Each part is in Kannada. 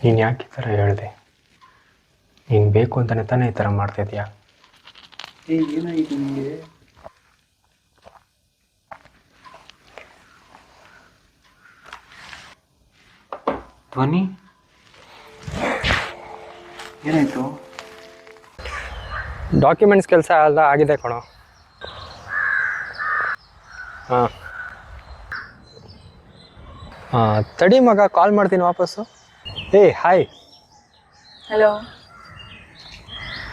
ನೀನು ಯಾಕೆ ಈ ಥರ ಹೇಳಿದೆ? ನೀನು ಬೇಕು ಅಂತಲೇ ತಾನೇ ಈ ಥರ ಮಾಡ್ತಾಯಿದ್ಯಾ? ಏನಾಯಿತು ನಿಮಗೆ? ಧ್ವನಿ ಏನಾಯಿತು? ಡಾಕ್ಯುಮೆಂಟ್ಸ್ ಕೆಲಸ ಎಲ್ಲ ಆಗಿದೆ ಕಣೋ. ಹಾಂ ತಡಿ ಮಗ, ಕಾಲ್ ಮಾಡ್ತೀನಿ ವಾಪಸ್ಸು. ಹಾಯ್. ಹಲೋ,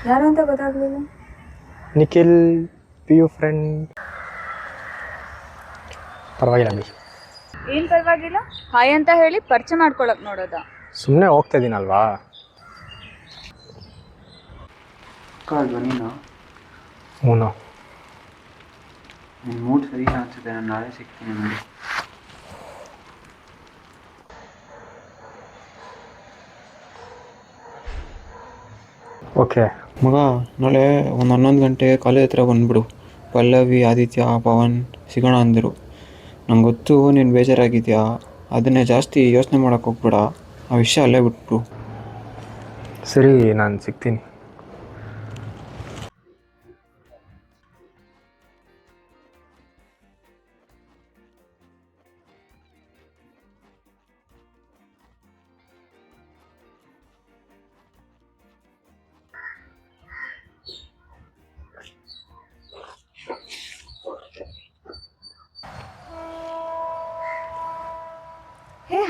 ಯಾರು ಅಂತ ಗೊತ್ತಾಗ್ಲಿಲ್ಲ. Nikhil, P U friend. ಪರವಾಗಿಲ್ಲ ಬಿ. ಏನು ಪರವಾಗಿಲ್ಲ? ಹಾಯ್ ಅಂತ ಹೇಳಿ ಪರಿಚಯ ಮಾಡ್ಕೊಳಕ್ ನೋಡೋದ? ಸುಮ್ಮನೆ ಹೋಗ್ತಾ ಇದ್ದೀನಲ್ವಾ. ಧ್ವನಿನಾ? ಹ್ಞೂ. ನಿನ್ನ ಮೂಡ್ ಸರಿ ಅನ್ಸುತ್ತೆ, ನಾನು ನಾಳೆ ಸಿಗ್ತೀನಿ ನೋಡಿ. ಓಕೆ ಮಗ, ನಾಳೆ ಒಂದು 11 ಗಂಟೆಗೆ ಕಾಲೇಜ್ ಹತ್ರ ಬಂದುಬಿಡು. ಪಲ್ಲವಿ, ಆದಿತ್ಯ, ಪವನ್ ಸಿಗೋಣ ಅಂದರು. ನಂಗೆ ಗೊತ್ತು ನೀನು ಬೇಜಾರಾಗಿದೆಯಾ, ಅದನ್ನೇ ಜಾಸ್ತಿ ಯೋಚನೆ ಮಾಡೋಕ್ಕೆ ಹೋಗ್ಬೇಡ. ಆ ವಿಷಯ ಅಲ್ಲೇ ಬಿಟ್ಬಿಡು. ಸರಿ, ನಾನು ಸಿಗ್ತೀನಿ.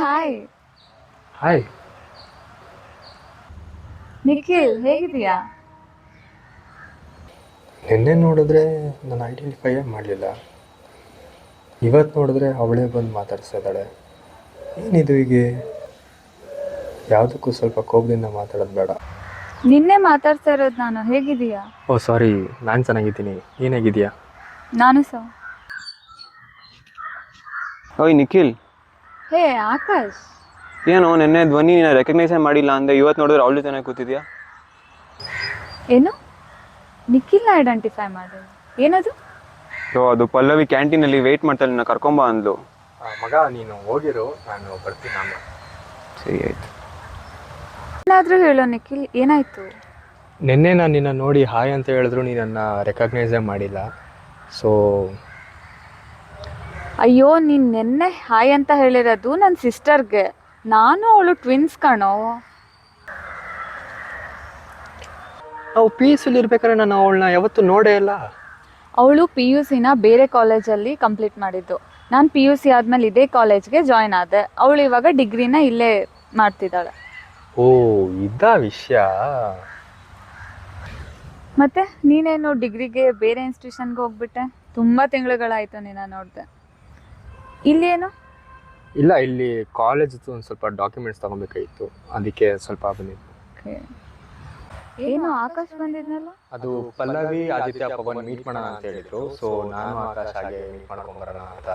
ಹಾಯ್. ಹಾಯ್ ನಿಖಿಲ್, ಹೇಗಿದೀಯಾ? ನಿನ್ನೆ ನೋಡಿದ್ರೆ ನಾನು ಐಡೆಂಟಿಫೈಯೇ ಮಾಡಲಿಲ್ಲ. ಇವತ್ತು ನೋಡಿದ್ರೆ ಅವಳೇ ಬಂದು ಮಾತಾಡ್ಸ್ತಾ ಇದ್ದಾಳೆ. ಏನಿದು ಹೀಗೆ? ಯಾವುದಕ್ಕೂ ಸ್ವಲ್ಪ ಕೋಪದಿಂದ ಮಾತಾಡೋದು ಬೇಡ. ನಿನ್ನೆ ಮಾತಾಡ್ತಾ ಇರೋದು ನಾನು. ಹೇಗಿದೀಯಾ? ಓ ಸಾರಿ, ನಾನು ಚೆನ್ನಾಗಿದ್ದೀನಿ. ನೀನು ಹೇಗಿದೆಯಾ? ನಾನು ಸಹ. ಓಯ್ ನಿಖಿಲ್. ಹೇ ಆಕಾಶ್. ಏನು ನಿನ್ನೆ ಧ್ವನಿ ರೆಕಗ್ನೈಸೇ ಮಾಡಿಲ್ಲ ಅಂದೆ, ಇವತ್ತು ನೋಡಿದ್ರೆ ಅವಳು ಚೆನ್ನಾಗಿ ಕೂತಿದ್ಯಾ? ಏನು? ನಿಖಿಲ್ನ ಐಡೆಂಟಿಫೈ ಮಾಡೋದು? ಏನದು? ಅದು ಪಲ್ಲವಿ ಕ್ಯಾಂಟೀನಲ್ಲಿ ವೆಯ್ಟ್ ಮಾಡ್ತಾಳೆ, ನಿನ್ನ ಕರ್ಕೊಂಬ ಅಂದ್ಲು. ಮಗ, ನೀನು ಹೋಗಿರು, ನಾನು ಬರ್ತೀನಿ. ನಾನು ಸರಿ ಆಯ್ತು. ಏನಾದರೂ ಹೇಳೋ ನಿಖಿಲ್, ಏನಾಯಿತು? ನಿನ್ನೆ ನಾನು ನಿನ್ನ ನೋಡಿ ಹಾಯ್ ಅಂತ ಹೇಳಿದ್ರು ನೀನನ್ನು ರೆಕಗ್ನೈಸೇ ಮಾಡಿಲ್ಲ. ಸೊ ಅಯ್ಯೋ, ನೀನು ನಿನ್ನೆ ಹಾಯ್ ಅಂತ ಹೇಳಿರೋದು ನನ್ನ ಸಿಸ್ಟರ್ಗೆ. ನಾನು ಅವಳು ಟ್ವಿನ್ಸ್ ಕಣೋ. ನಾವು ಪಿ ಯು ಸಿಲಿ ಇರ್ಬೇಕಾದ್ರೆ ನಾನು ಅವಳನ್ನ ಯಾವತ್ತೂ ನೋಡೇ ಇಲ್ಲ. ಅವಳು ಪಿ ಯು ಸಿನ ಬೇರೆ ಕಾಲೇಜಲ್ಲಿ ಕಂಪ್ಲೀಟ್ ಮಾಡಿದ್ದು. ನಾನು ಪಿ ಯು ಸಿ ಆದಮೇಲೆ ಇದೇ ಕಾಲೇಜ್ಗೆ ಜಾಯ್ನ್ ಆದೆ. ಅವಳು ಇವಾಗ ಡಿಗ್ರಿನ ಇಲ್ಲೇ ಮಾಡ್ತಿದ್ದಾಳೆ. ಓ, ಇದಾ ವಿಷಯ? ಮತ್ತೆ ನೀನೇನು ಡಿಗ್ರಿಗೆ ಬೇರೆ ಇನ್ಸ್ಟಿಟ್ಯೂಷನ್ಗೆ ಹೋಗ್ಬಿಟ್ಟೆ? ತುಂಬ ತಿಂಗಳುಗಳಾಯಿತು ನಿನ್ನ ನೋಡಿದೆ. ಇಲ್ಲೇನು? ಇಲ್ಲ, ಇಲ್ಲಿ ಕಾಲೇಜ್ದು ಒಂದು ಸ್ವಲ್ಪ ಡಾಕ್ಯುಮೆಂಟ್ಸ್ ತೊಗೊಬೇಕಾಗಿತ್ತು, ಅದಕ್ಕೆ ಸ್ವಲ್ಪ ಬಂದಿದ್ದು. ಏನು ಆಕಾಶ್ ಬಂದಿದ್ನಲ್ಲ? ಅದು ಪಲ್ಲವಿ, ಆದಿತ್ಯ, ಪವನ್ ಮೀಟ್ ಮಾಡೋಣ ಅಂತ ಹೇಳಿದ್ರು. ಸೊ ನಾನು ಆಕಾಶ್ ಹಾಗೆ ಮೀಟ್ ಮಾಡ್ಕೊಂಬರೋಣ ಅಂತ.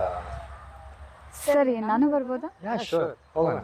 ಸರಿ, ನಾನು ಬರ್ಬೋದಾ? ಯಾ ಶೋರ್, ಹೋಗೋಣ.